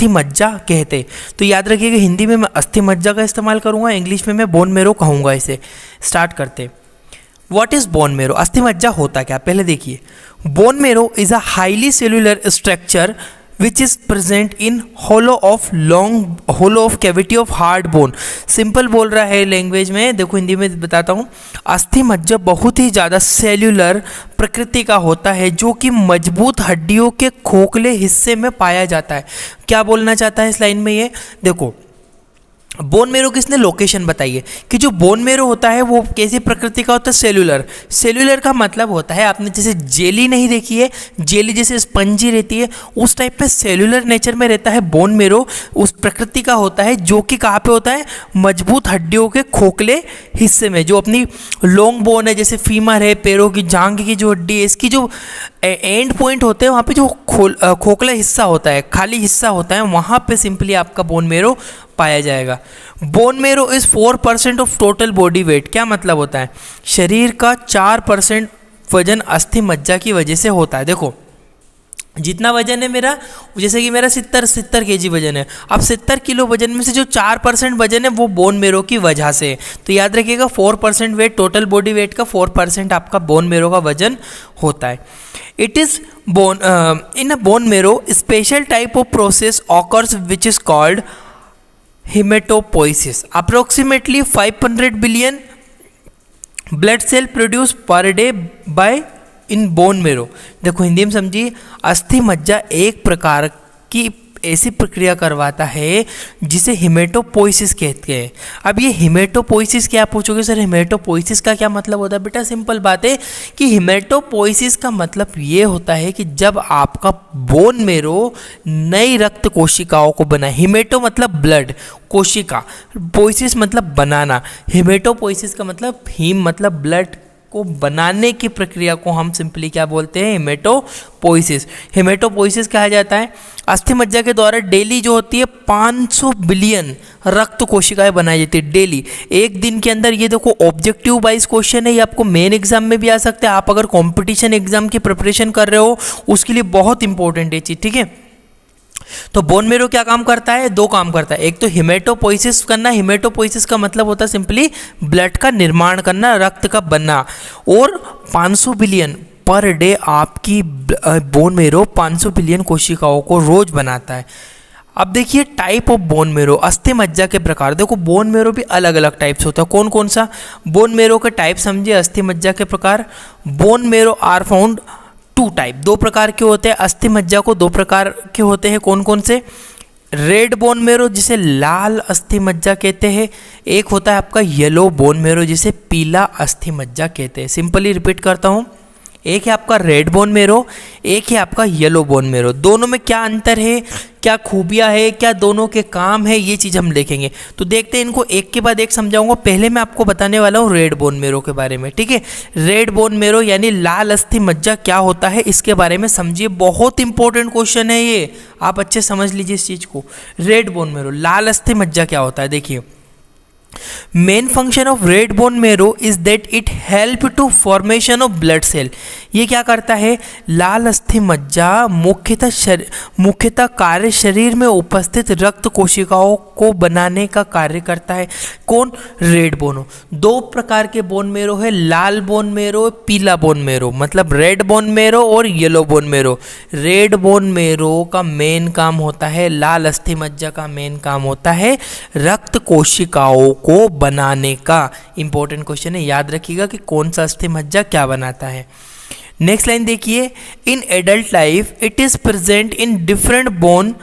अस्थि मज्जा कहते। तो याद रखिएगा, हिंदी में मैं अस्थि मज्जा का इस्तेमाल करूँगा, इंग्लिश में मैं बोन मेरो कहूँगा। इसे स्टार्ट करते। What is bone marrow? अस्थि मज्जा होता क्या, पहले देखिए। Bone marrow is a highly cellular structure which is present in hollow of cavity of hard bone. Simple बोल रहा है लैंग्वेज में, देखो हिंदी में बताता हूँ। अस्थि मज्जा बहुत ही ज़्यादा सेल्यूलर प्रकृति का होता है जो कि मजबूत हड्डियों के खोखले हिस्से में पाया जाता है। क्या बोलना चाहता है इस लाइन में ये देखो, बोन मेरो किसने लोकेशन बताई है कि जो बोन मेरो होता है वो कैसी प्रकृति का होता है? सेल्यूलर। सेल्यूलर का मतलब होता है, आपने जैसे जेली नहीं देखी है, जेली जैसे स्पंजी रहती है, उस टाइप पे सेल्यूलर नेचर में रहता है बोन मेरो। उस प्रकृति का होता है जो कि कहाँ पे होता है? मजबूत हड्डियों के खोखले हिस्से में। जो अपनी लॉन्ग बोन है, जैसे फीमर है, पैरों की जांघ की जो हड्डी है, इसकी जो एंड पॉइंट होते हैं वहाँ पे जो खोखला हिस्सा होता है, खाली हिस्सा होता है, वहाँ पे सिंपली आपका बोन मेरो पाया जाएगा। Bone marrow is 4% of total body weight. क्या मतलब होता है? शरीर का 4% वजन अस्थि मज्जा की वजह से होता है। देखो जितना वजन है मेरा, जैसे कि मेरा 70 kg वजन है, अब 70 किलो वजन में से जो 4% वजन है वो बोन मेरो की वजह से है। तो याद रखिएगा 4% वेट, टोटल बॉडी वेट का 4% आपका बोन मेरो का वजन होता है। It is bone in a bone marrow special type of process occurs which is called haematopoiesis. Approximately 500 billion blood cell produce per day by in bone marrow. देखो हिंदी में समझिए, अस्थि मज्जा एक प्रकार की ऐसी प्रक्रिया करवाता है जिसे हेमेटोपोइसिस कहते हैं। अब ये हेमेटोपोइसिस क्या पूछोगे सर, हेमेटोपोइसिस का क्या मतलब होता है? बेटा सिंपल बात है कि हेमेटोपोइसिस का मतलब ये होता है कि जब आपका बोन मेरो नई रक्त कोशिकाओं को बनाए। हेमेटो मतलब ब्लड, कोशिका, पोइसिस मतलब बनाना। हेमेटोपोइसिस का मतलब हीम मतलब ब्लड को बनाने की प्रक्रिया को हम सिंपली क्या बोलते हैं? हेमेटोपोइसिस। हेमेटोपोइसिस कहा जाता है अस्थि मज्जा के द्वारा डेली जो होती है 500 बिलियन रक्त कोशिकाएं बनाई जाती है डेली, एक दिन के अंदर। ये देखो ऑब्जेक्टिव वाइज क्वेश्चन है, ये आपको मेन एग्जाम में भी आ सकता है। आप अगर कॉम्पिटिशन एग्जाम की प्रिपरेशन कर रहे हो उसके लिए बहुत इंपॉर्टेंट है चीज़, ठीक है। तो बोन मेरो क्या काम करता है? दो काम करता है। एक तो हेमेटोपोइसिस करना, हेमेटोपोइसिस का मतलब होता है सिंपली ब्लड का निर्माण करना, रक्त का बनना। और 500 बिलियन पर डे आपकी बोन मेरो 500 बिलियन कोशिकाओं को रोज बनाता है। अब देखिए टाइप ऑफ बोन मेरो, अस्थि मज्जा के प्रकार। देखो बोन मेरो भी अलग अलग टाइप्स होता है। कौन कौन सा? बोन मेरो के टाइप समझिए, अस्थि मज्जा के प्रकार। Bone marrow are found 2 type, 2 प्रकार के होते हैं। अस्थि मज्जा को 2 प्रकार के होते हैं। कौन कौन से? रेड बोन मेरो जिसे लाल अस्थि मज्जा कहते हैं, एक होता है आपका येलो बोन मेरो जिसे पीला अस्थि मज्जा कहते हैं। सिंपली रिपीट करता हूँ, एक है आपका रेड बोन मेरो, एक है आपका येलो बोन मेरो। दोनों में क्या अंतर है, क्या खूबियाँ है, क्या दोनों के काम है, ये चीज़ हम देखेंगे। तो देखते हैं इनको एक के बाद एक समझाऊंगा। पहले मैं आपको बताने वाला हूँ रेड बोन मेरो के बारे में, ठीक है। रेड बोन मेरो यानी लाल अस्थि मज्जा क्या होता है इसके बारे में समझिए, बहुत इंपॉर्टेंट क्वेश्चन है ये, आप अच्छे समझ लीजिए इस चीज़ को। रेड बोन मेरो, लाल अस्थि मज्जा क्या होता है? देखिए main function of red bone marrow is that it help to formation of blood cell. ये क्या करता है? लाल अस्थि मज्जा मुख्यतः कार्य शरीर में उपस्थित रक्त कोशिकाओं को बनाने का कार्य करता है। कौन? Red bone. 2 प्रकार के बोन मेरो है, लाल बोन मेरो, पीला बोन मेरो, मतलब रेड बोन मेरो और येलो बोन मेरो। रेड बोन मेरो का मेन काम होता है, लाल अस्थि मज्जा का मेन काम होता है रक्त कोशिकाओं को बनाने का। इंपॉर्टेंट क्वेश्चन है, याद रखिएगा कि कौन सा अस्थि मज्जा क्या बनाता है। नेक्स्ट लाइन देखिए, in adult life it is present in different bone,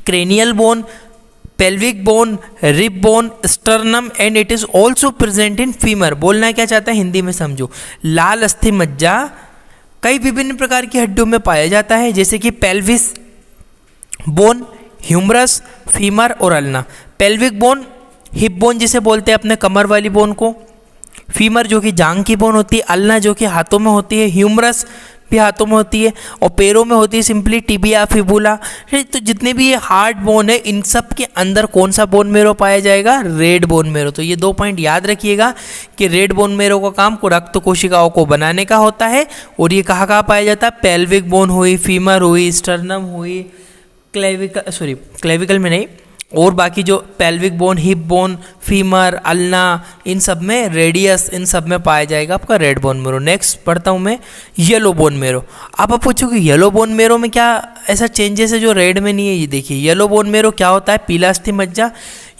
cranial bone, pelvic bone, rib bone, sternum and it is also present in femur. बोलना क्या चाहता है हिंदी में समझो। लाल अस्थि मज्जा कई विभिन्न प्रकार की हड्डियों में पाया जाता है, जैसे कि पेल्विस बोन, ह्यूमरस, फीमर और ulna. Pelvic bone hip bone जिसे बोलते हैं अपने कमर वाली बोन को, फीमर जो कि जांग की बोन होती है, अल्ना जो कि हाथों में होती है, ह्यूमरस भी हाथों में होती है और पैरों में होती है सिंपली टिबिया फिबुला। तो जितने भी ये हार्ड बोन है इन सब के अंदर कौन सा बोन मेरो पाया जाएगा? रेड बोन मेरो। तो ये 2 पॉइंट याद रखिएगा कि रेड बोन मेरो का काम को रक्त कोशिकाओं को बनाने का होता है। और ये कहाँ कहाँ पाया जाता है? पेल्विक बोन हुई, फीमर हुई, स्टर्नम हुई, क्लेविकल में नहीं, और बाकी जो pelvic bone, hip bone, femur, ulna, इन सब में, रेडियस, इन सब में पाया जाएगा आपका रेड बोन मेरो। नेक्स्ट पढ़ता हूँ मैं येलो बोन मेरो। आप पूछोगे येलो बोन मेरो में क्या ऐसा चेंजेस है जो रेड में नहीं है? ये देखिए येलो बोन मेरो क्या होता है, पीला अस्थि मज्जा।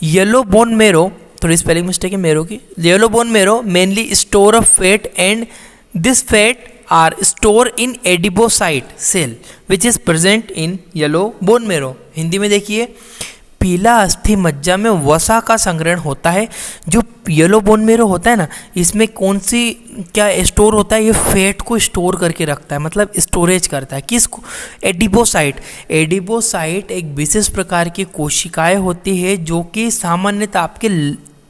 येलो बोन मेरो, थोड़ी स्पेलिंग मिस्टेक है मेरो की। Yellow bone marrow mainly store of fat and this fat are store in adipocyte cell which is present in yellow bone marrow. Hindi में देखिए, पीला अस्थि मज्जा में वसा का संग्रहण होता है। जो येलो बोन मेरो होता है ना, इसमें कौन सी क्या स्टोर होता है, ये फैट को स्टोर करके रखता है, मतलब स्टोरेज करता है। किसको? एडिपोसाइट। एडिपोसाइट एक विशेष प्रकार की कोशिकाएं होती है जो कि सामान्यतः आपके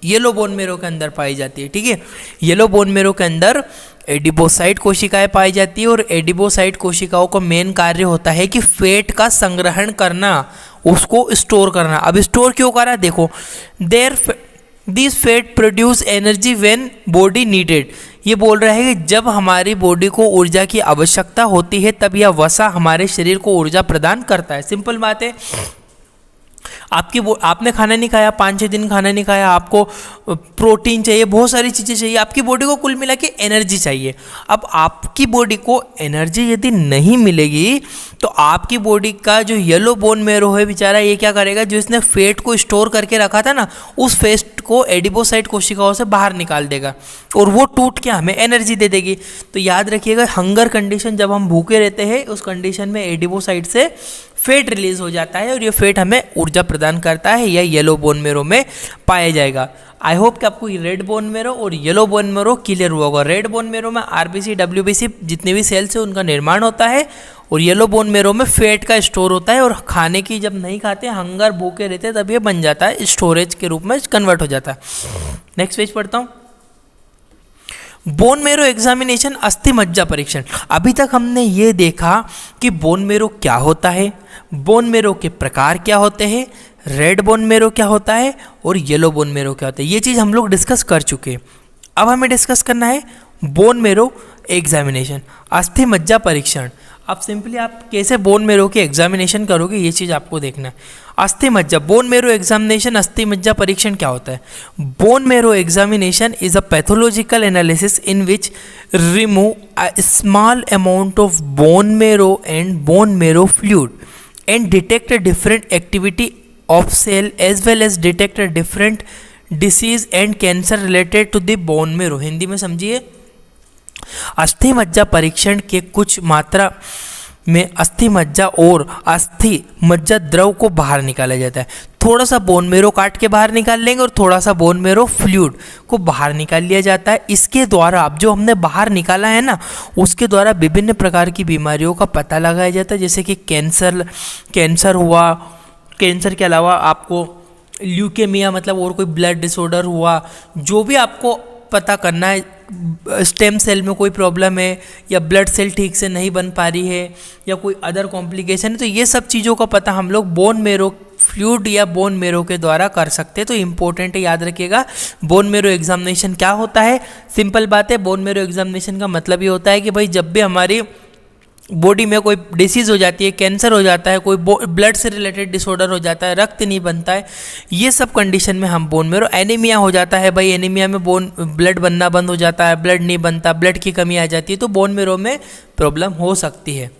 येलो बोन मेरो के अंदर पाई जाती है। ठीक है, येलो बोन मेरो के अंदर एडिपोसाइट कोशिकाएं पाई जाती है, और एडिपोसाइट कोशिकाओं का मेन कार्य होता है कि फैट का संग्रहण करना, उसको स्टोर करना। अब स्टोर क्यों करा? देखो, this fat produce energy when body needed. ये बोल रहा है कि जब हमारी बॉडी को ऊर्जा की आवश्यकता होती है तब यह वसा हमारे शरीर को ऊर्जा प्रदान करता है। सिंपल बात है। आपने खाना नहीं खाया, 5-6 दिन खाना नहीं खाया, आपको प्रोटीन चाहिए, बहुत सारी चीज़ें चाहिए, आपकी बॉडी को कुल मिला के एनर्जी चाहिए। अब आपकी बॉडी को एनर्जी यदि नहीं मिलेगी तो आपकी बॉडी का जो येलो बोन मेरो है बेचारा, ये क्या करेगा, जो इसने फैट को स्टोर करके रखा था ना, उस फैट को एडिपोसाइट कोशिकाओं से बाहर निकाल देगा, और वो टूट के हमें एनर्जी दे देगी। तो याद रखिएगा, हंगर कंडीशन, जब हम भूखे रहते हैं उस कंडीशन में एडिपोसाइट से फैट रिलीज हो जाता है, और ये फैट हमें ऊर्जा प्रदान करता है। यह येलो बोन मेरो में पाया जाएगा। आई होप कि आपको रेड बोन मेरो और येलो बोन मेरो क्लियर हुआ होगा। रेड बोन मेरो में आरबीसी, डब्ल्यूबीसी जितने भी सेल्स है उनका निर्माण होता है, और येलो बोन मेरो में फैट का स्टोर होता है, और खाने की जब नहीं खाते, हंगर भूखे रहते हैं, तब ये बन जाता है, स्टोरेज के रूप में कन्वर्ट हो जाता है। नेक्स्ट पेज पढ़ता हूँ। बोन मेरो एग्जामिनेशन, अस्थि मज्जा परीक्षण। अभी तक हमने ये देखा कि बोन मेरो क्या होता है, बोन मेरो के प्रकार क्या होते हैं, रेड बोन मेरो क्या होता है, और येलो बोन मेरो क्या होता है। ये चीज़ हम लोग डिस्कस कर चुके हैं। अब हमें डिस्कस करना है बोन मेरो एग्जामिनेशन, अस्थि मज्जा परीक्षण। अब सिंपली आप कैसे बोन मेरो की एग्जामिनेशन करोगे, ये चीज़ आपको देखना है। अस्थि मज्जा, बोन मेरो एग्जामिनेशन, अस्थि मज्जा परीक्षण क्या होता है? Bone marrow examination is a pathological analysis in which remove a small amount of bone marrow and bone marrow fluid and detect different activity of cell as well as detect different disease and cancer related to the bone marrow. Hindi में समझिए, अस्थि मज्जा परीक्षण के कुछ मात्रा में अस्थि मज्जा और अस्थि मज्जा द्रव को बाहर निकाला जाता है। थोड़ा सा बोन मेरो काट के बाहर निकाल लेंगे, और थोड़ा सा बोन मेरो फ्लूइड को बाहर निकाल लिया जाता है। इसके द्वारा अब जो हमने बाहर निकाला है ना, उसके द्वारा विभिन्न प्रकार की बीमारियों का पता लगाया जाता है, जैसे कि कैंसर हुआ, कैंसर के अलावा आपको ल्यूकेमिया मतलब और कोई ब्लड डिसऑर्डर हुआ, जो भी आपको पता करना है, स्टेम सेल में कोई प्रॉब्लम है, या ब्लड सेल ठीक से नहीं बन पा रही है, या कोई अदर कॉम्प्लिकेशन है, तो ये सब चीज़ों का पता हम लोग बोन मेरो फ्लूइड या बोन मेरो के द्वारा कर सकते हैं। तो इम्पोर्टेंट है, याद रखिएगा। बोन मेरो एग्जामिनेशन क्या होता है? सिंपल बात है, बोन मेरो एग्जामिनेशन का मतलब ये होता है कि भाई जब भी हमारी बॉडी में कोई डिसीज़ हो जाती है, कैंसर हो जाता है, कोई ब्लड से रिलेटेड डिसऑर्डर हो जाता है, रक्त नहीं बनता है, ये सब कंडीशन में हम बोन मेरो, एनीमिया हो जाता है भाई, एनीमिया में ब्लड बनना बंद हो जाता है, ब्लड नहीं बनता, ब्लड की कमी आ जाती है, तो बोन मेरो में प्रॉब्लम हो सकती है।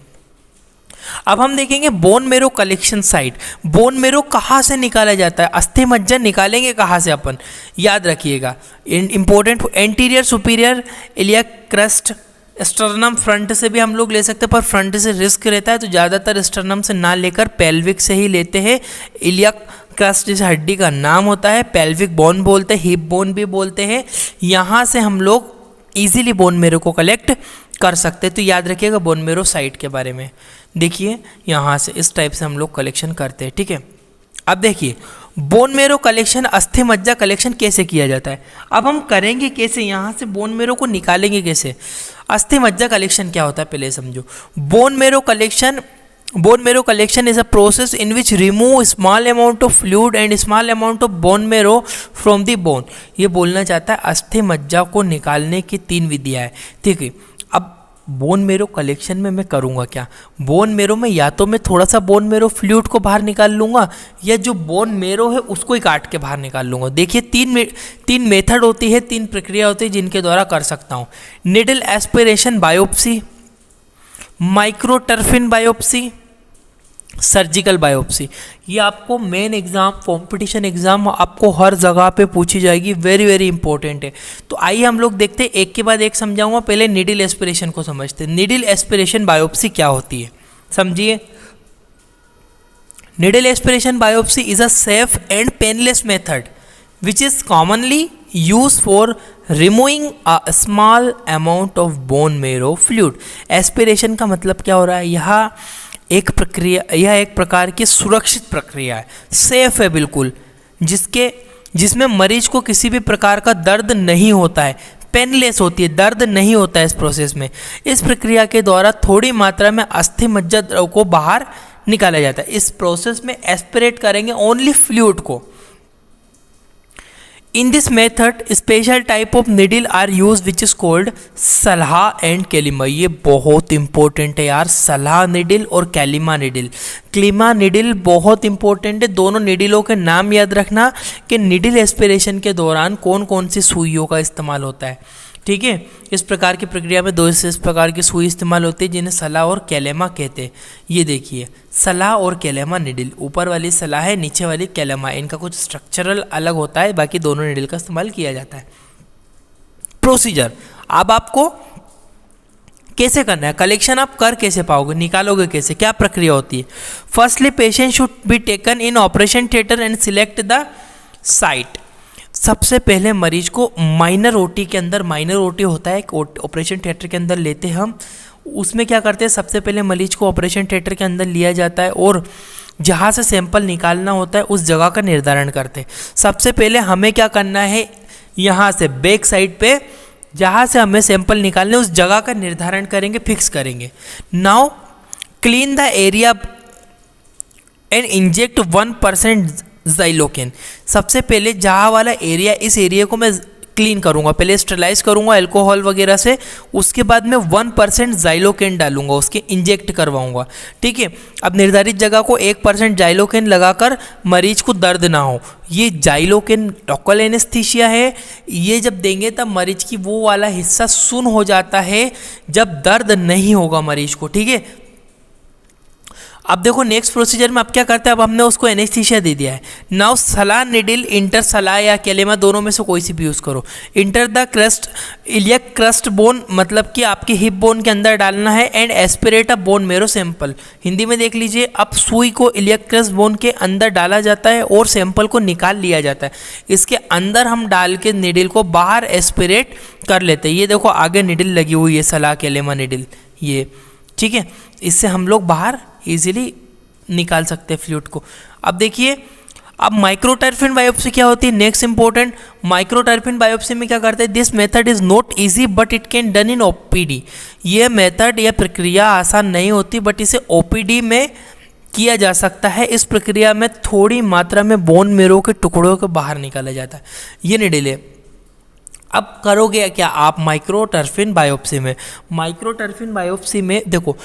अब हम देखेंगे bone marrow collection site. Bone marrow कहाँ से निकाला जाता है? अस्थि मज्जा निकालेंगे कहाँ से अपन? याद रखिएगा, important, anterior superior iliac crust, sternum front से भी हम लोग ले सकते हैं, पर फ्रंट से रिस्क रहता है, तो ज़्यादातर स्टर्नम से ना लेकर पेल्विक से ही लेते हैं। इलियक क्रस्ट जिस हड्डी का नाम होता है, पेल्विक बोन बोलते हैं, हिप बोन भी बोलते हैं। यहाँ से हम लोग इजीली बोन मेरो को कलेक्ट कर सकते हैं। तो याद रखिएगा बोन मेरो साइट के बारे में। देखिए यहाँ से इस टाइप से हम लोग कलेक्शन करते हैं, ठीक है। अब देखिए बोन मेरो कलेक्शन, अस्थि मज्जा कलेक्शन कैसे किया जाता है। अब हम करेंगे कैसे, यहाँ से बोन मेरो को निकालेंगे कैसे। अस्थि मज्जा कलेक्शन क्या होता है पहले समझो। Bone marrow collection is a process in which remove small amount of fluid and small amount of bone मेरो फ्रॉम द बोन। ये बोलना चाहता है अस्थि मज्जा को निकालने की 3 विधियाँ हैं, ठीक है। अब बोन मेरो कलेक्शन में मैं करूँगा क्या, बोन मेरो में या तो मैं थोड़ा सा बोन मेरो फ्लूइड को बाहर निकाल लूँगा या जो बोन मेरो है उसको ही काट के बाहर निकाल लूँगा। देखिए तीन मेथड होती है, 3 प्रक्रिया होती है जिनके द्वारा कर सकता हूँ। Needle aspiration biopsy, microtrephine biopsy, surgical biopsy. ये आपको मेन एग्जाम, कॉम्पिटिशन एग्जाम आपको हर जगह पे पूछी जाएगी, वेरी वेरी इंपॉर्टेंट है। तो आइए हम लोग देखते हैं, एक के बाद एक समझाऊंगा। पहले निडल एस्पिरेशन को समझते हैं। निडल एस्पिरेशन बायोप्सी क्या होती है समझिए। Needle aspiration biopsy is a safe and painless method which is commonly use for removing a small amount of bone marrow fluid. Aspiration का मतलब क्या हो रहा है, यह एक प्रकार की सुरक्षित प्रक्रिया है, सेफ है बिल्कुल, जिसमें मरीज को किसी भी प्रकार का दर्द नहीं होता है, पेनलेस होती है, दर्द नहीं होता है इस प्रोसेस में। इस प्रक्रिया के द्वारा थोड़ी मात्रा में अस्थि मज्जा द्रव को बाहर निकाला जाता है। इस प्रोसेस में एस्पिरेट करेंगे ओनली फ्लूइड को। In this method, special type of needle are used which is called सलाह एंड कैलिमा। ये बहुत इंपॉर्टेंट है यार, सलाह निडिल और कैलिमा निडिल। क्लीमा निडिल बहुत इंपॉर्टेंट है, दोनों निडिलों के नाम याद रखना कि निडिल एस्पिरेशन के दौरान कौन कौन सी सुइयों का इस्तेमाल होता है, ठीक है। इस प्रकार की प्रक्रिया में 2 से इस प्रकार की सुई इस्तेमाल होती है जिन्हें सलाह और कैलेमा कहते हैं। ये देखिए सलाह और कैलेमा निडिल, ऊपर वाली सलाह है, नीचे वाली कैलेमा, इनका कुछ स्ट्रक्चरल अलग होता है, बाकी दोनों निडिल का इस्तेमाल किया जाता है। प्रोसीजर, अब आपको कैसे करना है, कलेक्शन आप कर कैसे पाओगे, निकालोगे कैसे, क्या प्रक्रिया होती है। Firstly patient should be taken in operation theatre and select the site. सबसे पहले मरीज को माइनर ओटी के अंदर, माइनर ओटी होता है ऑपरेशन थिएटर के अंदर लेते हैं हम। उसमें क्या करते हैं, सबसे पहले मरीज को ऑपरेशन थिएटर के अंदर लिया जाता है और जहाँ से सैंपल निकालना होता है उस जगह का निर्धारण करते हैं। सबसे पहले हमें क्या करना है, यहाँ से बैक साइड पे जहाँ से हमें सैंपल निकालने उस जगह का निर्धारण करेंगे, फिक्स करेंगे। Now clean the area and inject 1% Xylocaine. सबसे पहले जहाँ वाला एरिया, इस एरिया को मैं क्लीन करूँगा, पहले स्टरलाइज करूँगा अल्कोहल वगैरह से, उसके बाद मैं 1% ज़ाइलोकेन डालूंगा, उसके इंजेक्ट करवाऊँगा, ठीक है। अब निर्धारित जगह को 1% ज़ाइलोकेन लगाकर मरीज को दर्द ना हो। ये ज़ाइलोकेन लोकल एनेस्थीसिया है, ये जब देंगे तब मरीज की वो वाला हिस्सा सुन्न हो जाता है जब दर्द नहीं होगा मरीज को, ठीक है। अब देखो नेक्स्ट प्रोसीजर में अब क्या करते हैं, अब हमने उसको एनेस्थीसिया दे दिया है। नाउ सलाह निडिल इंटर सलाह या कैलेमा, दोनों में से कोई सी भी यूज़ करो। Enter the crust iliac crust bone, मतलब कि आपकी हिप बोन के अंदर डालना है। एंड एस्पिरेट अ बोन मेरो सैंपल, हिंदी में देख लीजिए। अब सुई को इलियक क्रस्ट बोन के अंदर डाला जाता है और सैंपल को निकाल लिया जाता है। इसके अंदर हम डाल के निडिल को बाहर एस्पिरेट कर लेते हैं। ये देखो आगे निडिल लगी हुई है, सलाह कैलेमा निडिल, ये ठीक है। इससे हम लोग बाहर इजीली निकाल सकते हैं फ्लूइड को। अब देखिए, अब माइक्रोटर्फिन बायोप्सी क्या होती है, नेक्स्ट इंपॉर्टेंट। माइक्रोटर्फिन बायोप्सी में क्या करते हैं, this method is not easy but it can done in OPD. ये मेथड या प्रक्रिया आसान नहीं होती बट इसे ओपीडी में किया जा सकता है। इस प्रक्रिया में थोड़ी मात्रा में बोन मेरो के टुकड़ों को बाहर निकाला जाता है। ये निडिल है। अब करोगे क्या आप माइक्रोटर्फिन बायोप्सी में, माइक्रोटर्फिन बायोप्सी में देखो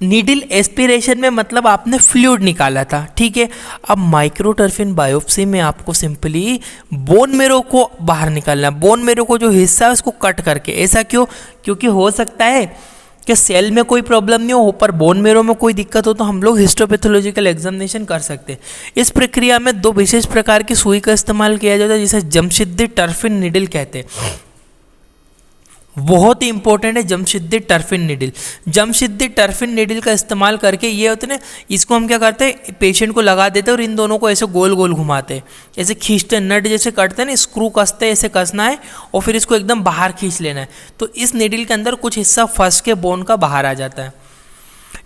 नीडल एस्पिरेशन में मतलब आपने फ्लूइड निकाला था, ठीक है। अब माइक्रोटर्फिन बायोप्सी में आपको सिंपली बोन मेरो को बाहर निकालना है। बोन मेरो को जो हिस्सा है उसको कट करके, ऐसा क्यों, क्योंकि हो सकता है कि सेल में कोई प्रॉब्लम नहीं हो पर बोन मेरो में कोई दिक्कत हो तो हम लोग हिस्टोपैथोलॉजिकल एग्जामिनेशन कर सकते हैं। इस प्रक्रिया में 2 विशेष प्रकार की सुई का इस्तेमाल किया जाता है जिसे जमशिद्दी टर्फिन निडिल कहते हैं। बहुत ही इंपॉर्टेंट है जमशिद्दी टर्फिन निडिल। जमशिद्दी टर्फिन निडिल का इस्तेमाल करके ये होते हैं, इसको हम क्या करते हैं, पेशेंट को लगा देते हैं और इन दोनों को ऐसे गोल गोल घुमाते हैं, ऐसे खींचते हैं, नट जैसे करते हैं ना, स्क्रू कसते हैं, ऐसे कसना है और फिर इसको एकदम बाहर खींच लेना है। तो इस निडिल के अंदर कुछ हिस्सा फंस के बोन का बाहर आ जाता है।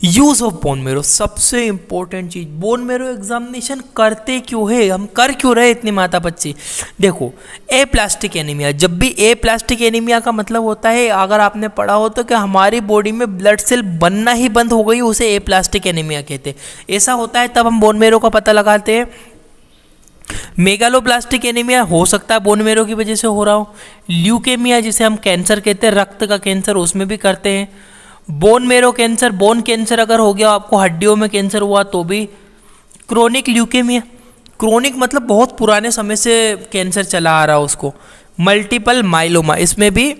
यूज ऑफ बोन मेरो, सबसे इंपॉर्टेंट चीज, बोन मेरो एग्जामिनेशन करते क्यों है, हम कर क्यों रहे इतनी माता बच्ची। देखो ए प्लास्टिक एनीमिया, जब भी ए प्लास्टिक एनीमिया का मतलब होता है, अगर आपने पढ़ा हो तो कि हमारी बॉडी में ब्लड सेल बनना ही बंद हो गई, उसे ए प्लास्टिक एनीमिया कहते हैं। ऐसा होता है तब हम बोन मेरो का पता लगाते हैं। मेगालोब्लास्टिक एनीमिया हो सकता है बोन मेरो की वजह से हो रहा हो। ल्यूकेमिया जिसे हम कैंसर कहते हैं, रक्त का कैंसर, उसमें भी करते हैं। Bone marrow cancer, bone cancer अगर हो गया, आपको हड्डियों में कैंसर हुआ तो भी। क्रोनिक ल्यूकेमिया, क्रोनिक मतलब बहुत पुराने समय से कैंसर चला आ रहा है उसको। मल्टीपल माइलोमा, इसमें भी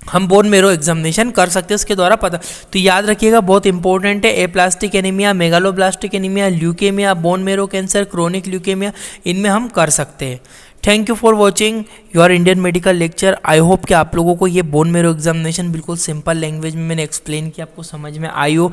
हम बोन मेरो एग्जामिनेशन कर सकते हैं इसके द्वारा पता। तो याद रखिएगा, बहुत इंपॉर्टेंट है। Aplastic anaemia, megaloblastic anaemia, leukaemia, bone marrow cancer, chronic leukaemia, इनमें हम कर सकते हैं। Thank you for watching your Indian medical lecture. I hope कि आप लोगों को ये बोन मेरो एग्जामिनेशन बिल्कुल सिंपल लैंग्वेज में मैंने एक्सप्लेन किया, आपको समझ में आई हो।